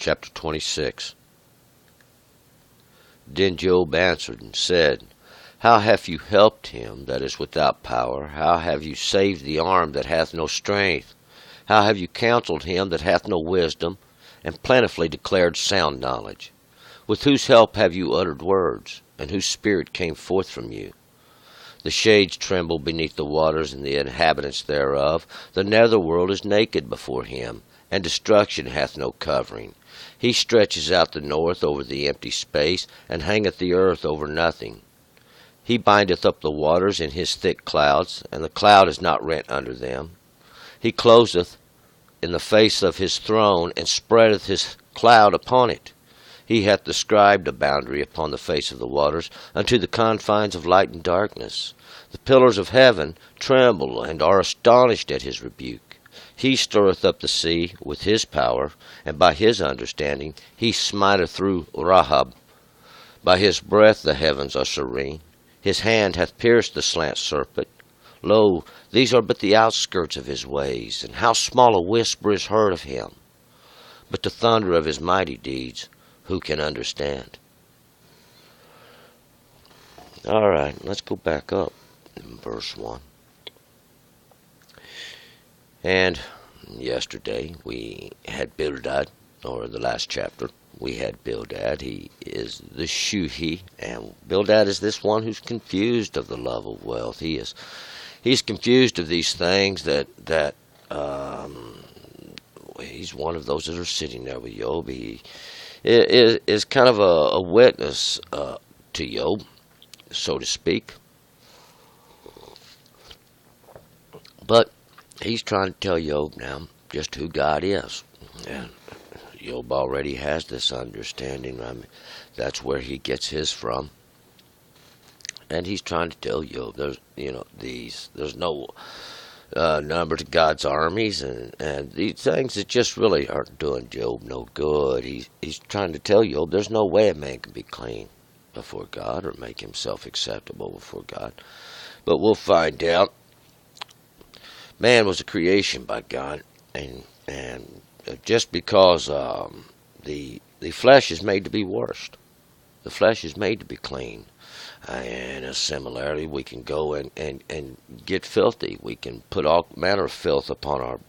chapter 26. Then Job answered and said, How have you helped him that is without power? How have you saved the arm that hath no strength? How have you counseled him that hath no wisdom, and plentifully declared sound knowledge? With whose help have you uttered words, and whose spirit came forth from you? The shades tremble beneath the waters, and the inhabitants thereof. The nether world is naked before him, and destruction hath no covering. He stretches out the north over the empty space, and hangeth the earth over nothing. He bindeth up the waters in his thick clouds, and the cloud is not rent under them. He closeth in the face of his throne, and spreadeth his cloud upon it. He hath described a boundary upon the face of the waters, unto the confines of light and darkness. The pillars of heaven tremble, and are astonished at his rebuke. He stirreth up the sea with his power, and by his understanding he smiteth through Rahab. By his breath the heavens are serene. His hand hath pierced the slant serpent. Lo, these are but the outskirts of his ways, and how small a whisper is heard of him. But the thunder of his mighty deeds, who can understand? All right, let's go back up in verse 1. And yesterday we had Bildad, or the last chapter, we had Bildad. He is the Shuhi, and Bildad is this one who's confused of the love of wealth. He's confused of these things that he's one of those that are sitting there with Job. He is kind of a witness to Job, so to speak. But he's trying to tell Job now just who God is. And Job already has this understanding. I mean, that's where he gets his from. And he's trying to tell Job there's no number to God's armies, and these things that just really aren't doing Job no good. He's trying to tell Job there's no way a man can be clean before God or make himself acceptable before God. But we'll find out. Man was a creation by God, and just because the flesh is made to be washed, the flesh is made to be clean. And similarly, we can go and get filthy. We can put all manner of filth upon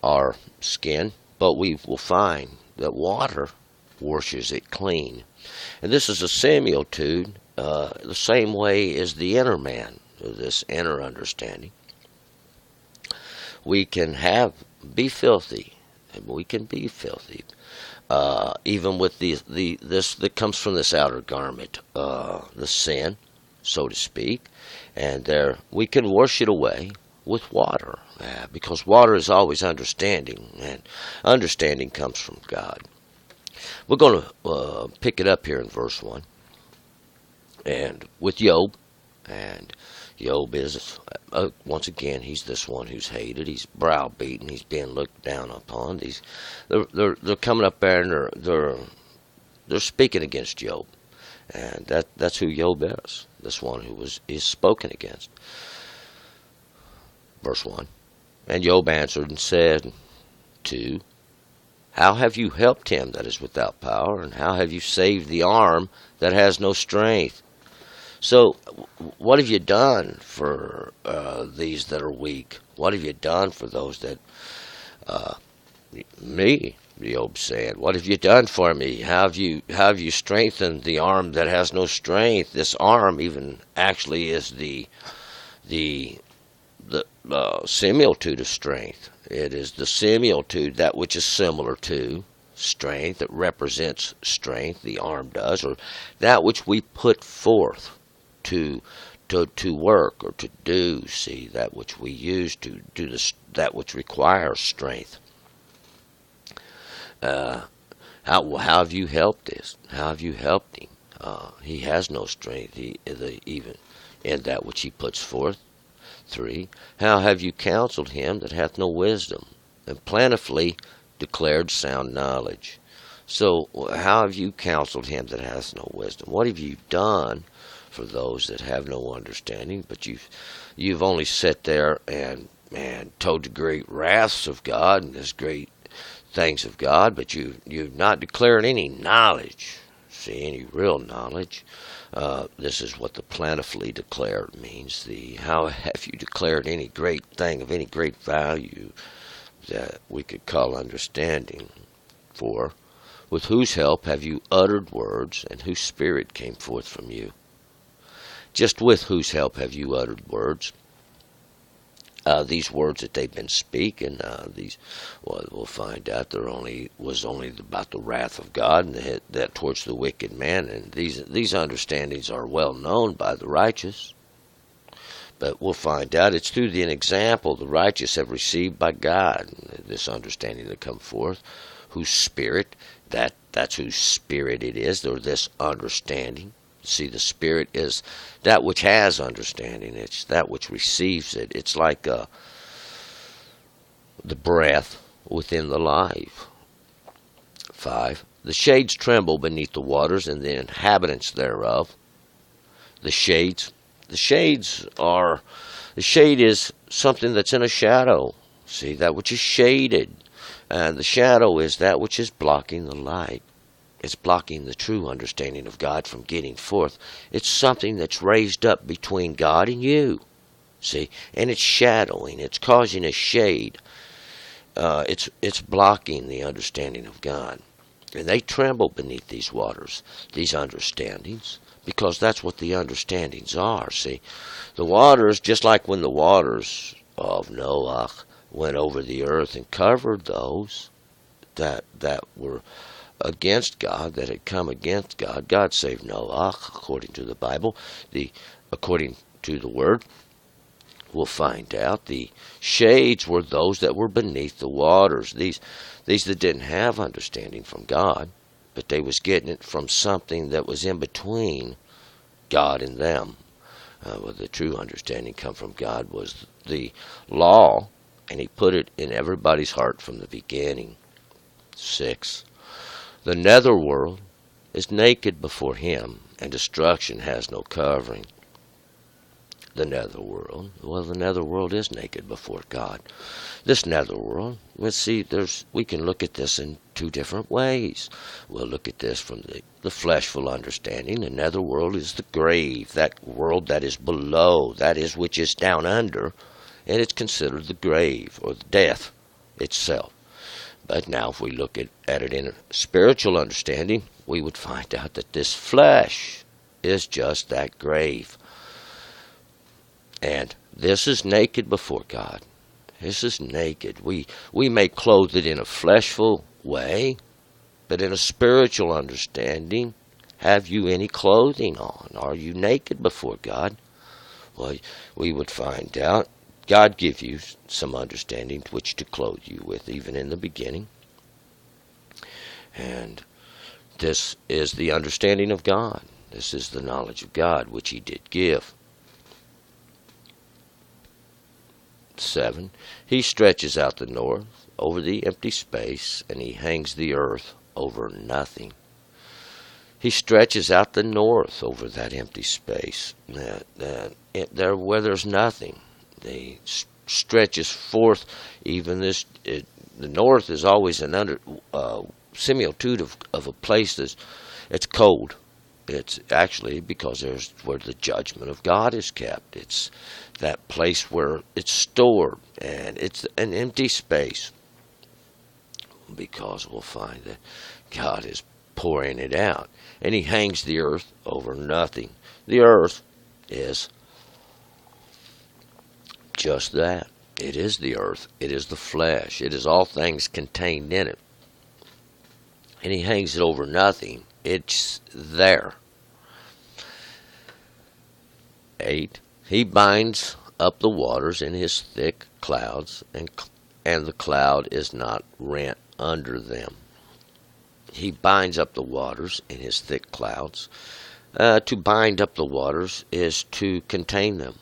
our skin, but we will find that water washes it clean. And this is a similitude, the same way as the inner man, this inner understanding. We can be filthy, and we can be filthy. Even with this that comes from this outer garment, the sin, so to speak, and there we can wash it away with water, because water is always understanding, and understanding comes from God. We're going to pick it up here in verse 1, and with Job, and Job is, once again, he's this one who's hated. He's browbeaten. He's being looked down upon. They're coming up there and they're speaking against Job, and that's who Job is. This one who is spoken against. Verse 1. And Job answered and said, 2. How have you helped him that is without power, and how have you saved the arm that has no strength? So, what have you done for these that are weak? What have you done for those that, me, Job said, what have you done for me? How have you strengthened the arm that has no strength? This arm even actually is the similitude of strength. It is the similitude, that which is similar to strength, that represents strength, the arm does, or that which we put forth to work or to do, see, that which we use to do this, that which requires strength. How have you helped this? How have you helped him? He has no strength, even in that which he puts forth. 3. How have you counseled him that hath no wisdom, and plentifully declared sound knowledge? So, how have you counseled him that hath no wisdom? What have you done for those that have no understanding? But you've only sat there and told the great wraths of God and this great things of God, but you've not declared any knowledge. See, any real knowledge. This is what the plentifully declared means. How have you declared any great thing of any great value that we could call understanding? For with whose help have you uttered words, and whose spirit came forth from you? Just with whose help have you uttered words? These words that they've been speaking, we'll find out was only about the wrath of God and that towards the wicked man. And these understandings are well known by the righteous. But we'll find out it's through an example the righteous have received by God, this understanding to come forth, whose spirit, that's whose spirit it is, or this understanding. See, the Spirit is that which has understanding. It's that which receives it. It's like the breath within the life. 5. The shades tremble beneath the waters, and the inhabitants thereof. The shade is something that's in a shadow. See, that which is shaded. And the shadow is that which is blocking the light. It's blocking the true understanding of God from getting forth. It's something that's raised up between God and you. See, and it's shadowing. It's causing a shade. It's blocking the understanding of God. And they tremble beneath these waters, these understandings, because that's what the understandings are. See, the waters, just like when the waters of Noah went over the earth and covered those that were against God, that had come against God. God saved Noah, according to the Bible. According to the Word, we'll find out the shades were those that were beneath the waters. These that didn't have understanding from God, but they was getting it from something that was in between God and them. Well, the true understanding come from God was the law, and He put it in everybody's heart from the beginning. 6. The netherworld is naked before Him, and destruction has no covering. The netherworld is naked before God. This netherworld, let's see, we can look at this in two different ways. We'll look at this from the fleshful understanding. The netherworld is the grave, that world that is below, that is which is down under, and it's considered the grave, or the death itself. But now if we look at it in a spiritual understanding, we would find out that this flesh is just that grave. And this is naked before God. This is naked. We may clothe it in a fleshful way, but in a spiritual understanding, have you any clothing on? Are you naked before God? Well, we would find out. God give you some understanding which to clothe you with, even in the beginning. And this is the understanding of God. This is the knowledge of God which He did give. 7. He stretches out the north over the empty space, and He hangs the earth over nothing. He stretches out the north over that empty space, there where there's nothing. He stretches forth. Even the north is always an similitude of a place it's cold. It's actually because there's where the judgment of God is kept. It's that place where it's stored, and it's an empty space, because we'll find that God is pouring it out, and He hangs the earth over nothing. The earth is just that. It is the earth. It is the flesh. It is all things contained in it. And He hangs it over nothing. It's there. 8. He binds up the waters in His thick clouds, and the cloud is not rent under them. He binds up the waters in His thick clouds. To bind up the waters is to contain them.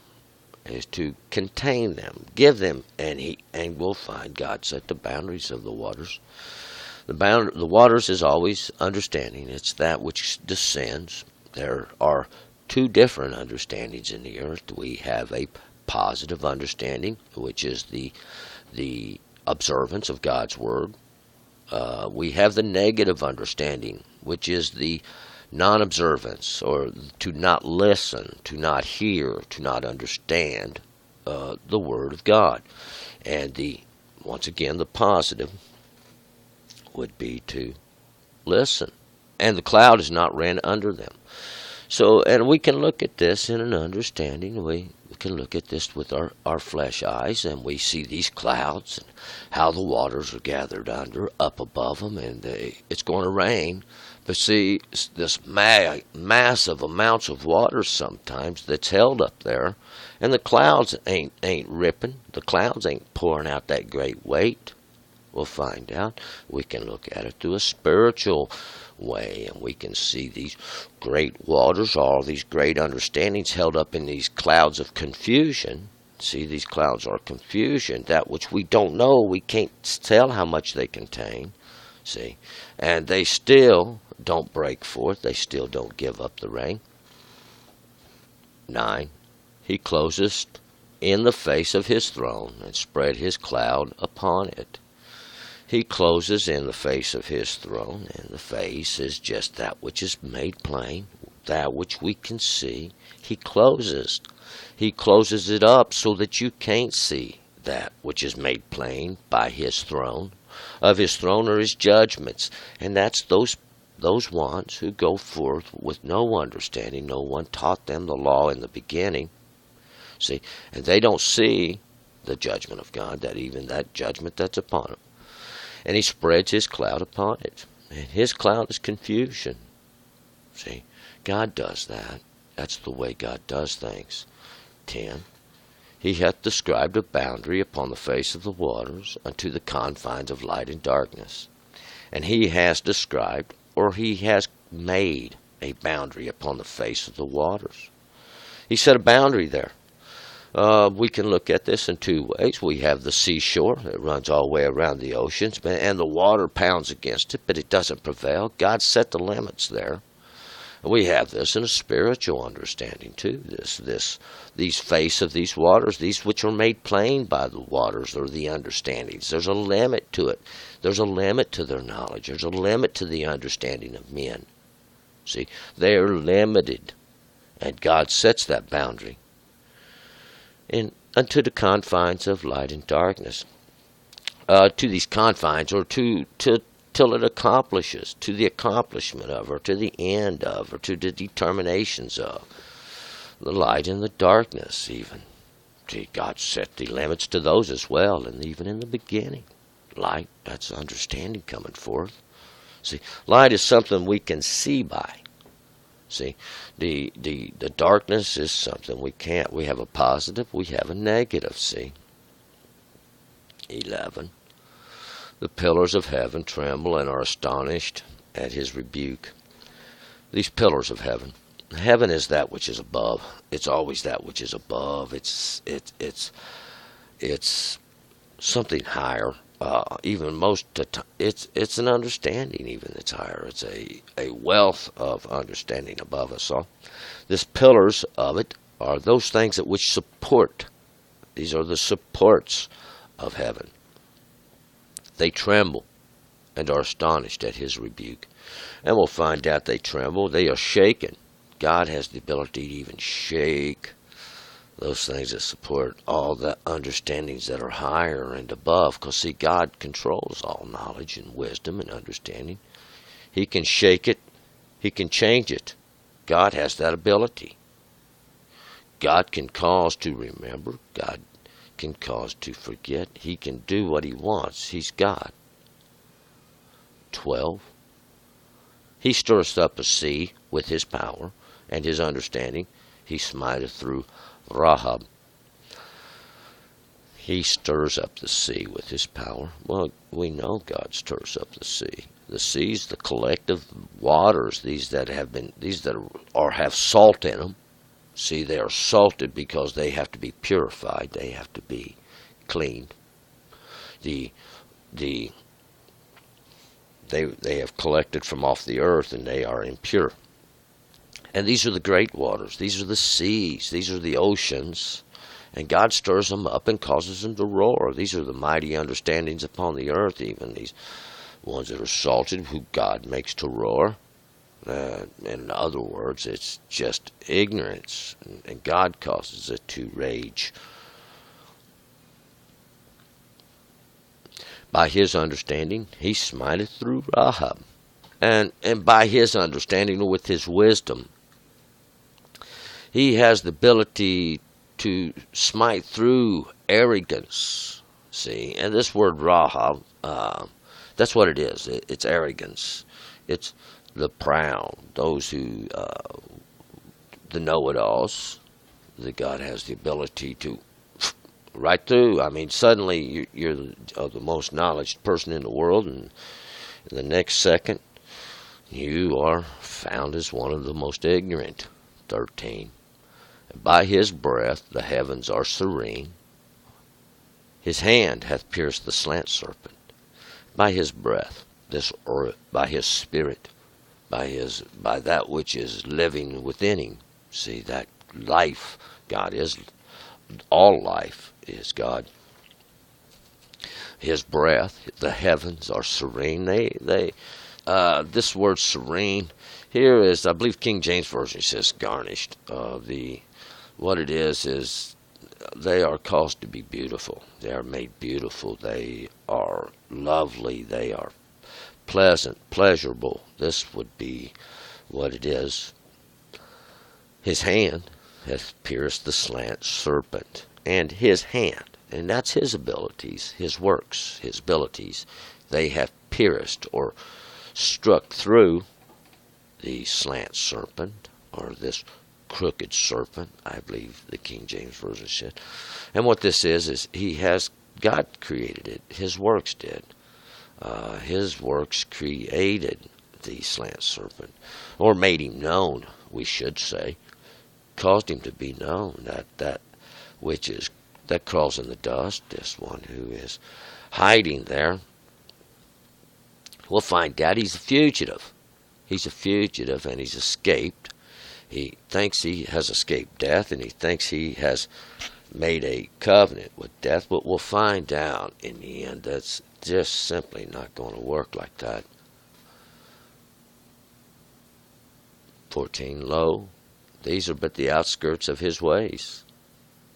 Give them, and we'll find God set the boundaries of the waters. The waters is always understanding. It's that which descends. There are two different understandings in the earth. We have a positive understanding, which is the observance of God's word, We have the negative understanding, which is the non-observance, or to not listen, to not hear, to not understand the Word of God. And once again, the positive would be to listen. And the cloud is not ran under them. So, and we can look at this in an understanding. We can look at this with our flesh eyes, and we see these clouds and how the waters are gathered up above them, and it's going to rain. But see, this massive amounts of water sometimes that's held up there, and the clouds ain't ripping. The clouds ain't pouring out that great weight. We'll find out. We can look at it through a spiritual way, and we can see these great waters, all these great understandings held up in these clouds of confusion. See, these clouds are confusion, that which we don't know, we can't tell how much they contain. See, and they still don't break forth, they still don't give up the rain. 9. He closes in the face of his throne and spread his cloud upon it. He closes in the face of his throne, and the face is just that which is made plain, that which we can see. He closes. He closes it up so that you can't see that which is made plain by his throne. Of his throne are his judgments, and that's those ones who go forth with no understanding. No one taught them the law in the beginning. See, and they don't see the judgment of God, that even that judgment that's upon them. And he spreads his cloud upon it. And his cloud is confusion. See, God does that. That's the way God does things. 10. He hath described a boundary upon the face of the waters unto the confines of light and darkness. And he has described, or he has made, a boundary upon the face of the waters. He set a boundary there. We can look at this in two ways. We have the seashore that runs all the way around the oceans, and the water pounds against it, but it doesn't prevail. God set the limits there. We have this in a spiritual understanding too. These face of these waters, these which are made plain by the waters, or the understandings. There's a limit to it. There's a limit to their knowledge. There's a limit to the understanding of men. See, they are limited, and God sets that boundary unto the confines of light and darkness. To these confines, or till it accomplishes, to the accomplishment of, or to the end of, or to the determinations of the light and the darkness even. See, God set the limits to those as well, and even in the beginning. Light, that's understanding coming forth. See, light is something we can see by. See, the darkness is something we can't. We have a positive, we have a negative, see. 11. The pillars of heaven tremble and are astonished at his rebuke. These pillars of heaven. Heaven is that which is above. It's always that which is above. It's something higher. Even most of the time, it's an understanding even that's higher. It's a wealth of understanding above us all. These pillars of it are those things that which support. These are the supports of heaven. They tremble and are astonished at his rebuke. And we'll find out they tremble. They are shaken. God has the ability to even shake those things that support all the understandings that are higher and above. Because, see, God controls all knowledge and wisdom and understanding. He can shake it. He can change it. God has that ability. God can cause to remember. God can cause to forget. He can do what he wants. He's God. 12. He stirreth up a sea with his power and his understanding. He smiteth through Rahab. He stirs up the sea with his power. Well, we know God stirs up the sea. The seas, the collective waters, these that have salt in them. See, they are salted because they have to be purified. They have to be cleaned. They have collected from off the earth, and they are impure. And these are the great waters. These are the seas. These are the oceans. And God stirs them up and causes them to roar. These are the mighty understandings upon the earth, even these ones that are salted, who God makes to roar. In other words, it's just ignorance, and God causes it to rage. By his understanding, he smiteth through Rahab. And by his understanding, with his wisdom, he has the ability to smite through arrogance. See, and this word Rahab, that's what it is. It's arrogance. It's the proud, those who, the know-it-alls, that God has the ability to right through. I mean, suddenly you're the most knowledge person in the world, and in the next second, you are found as one of the most ignorant. 13. And by his breath the heavens are serene. His hand hath pierced the slant serpent. By his breath, by his spirit, by that which is living within him. See, that life, God is, all life is God. His breath, the heavens are serene. This word serene here is, I believe King James Version says garnished. What it is they are caused to be beautiful. They are made beautiful. They are lovely. They are pleasant, pleasurable. This would be what it is. His hand hath pierced the slant serpent. And his hand, and that's his abilities, his works, his abilities, they have pierced or struck through the slant serpent, or this crooked serpent, I believe the King James Version said. And what this is God created it. His works did. His works created the slant serpent, or made him known, we should say, caused him to be known, that crawls in the dust, this one who is hiding there. We'll find out he's a fugitive. He's a fugitive, and he's escaped. He thinks he has escaped death, and he thinks he has made a covenant with death, but we'll find out in the end that's just simply not going to work like that. 14. Lo, these are but the outskirts of his ways,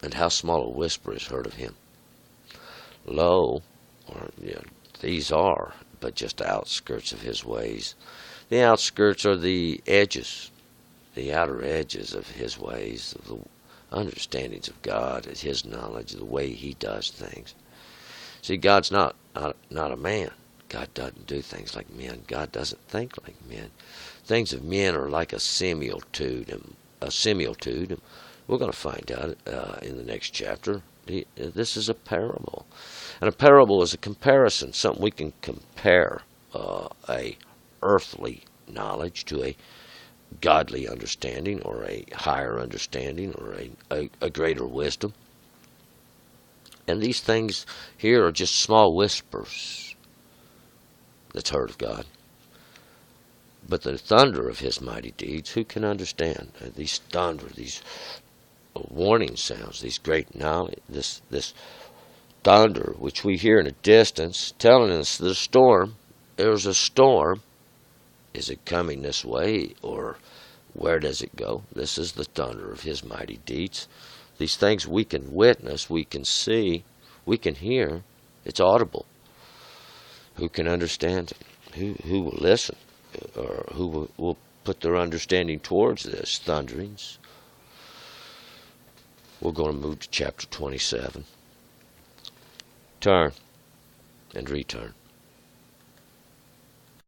and how small a whisper is heard of him. Lo, these are but just outskirts of his ways. The outskirts are the edges, the outer edges of his ways, of the understandings of God, his knowledge, the way he does things. See, God's not a man. God doesn't do things like men. God doesn't think like men. Things of men are like a similitude. And we're going to find out in the next chapter. This is a parable. And a parable is a comparison, something we can compare a earthly knowledge to a godly understanding, or a higher understanding, or a greater wisdom. And these things here are just small whispers that's heard of God. But the thunder of his mighty deeds, who can understand? These thunder, these warning sounds, these great knowledge, this thunder which we hear in a distance, telling us the storm. There's a storm. Is it coming this way, or where does it go? This is the thunder of his mighty deeds. These things we can witness, we can see, we can hear. It's audible. Who can understand it? Who will listen? Or who will put their understanding towards this thunderings? We're going to move to chapter 27. Turn and return.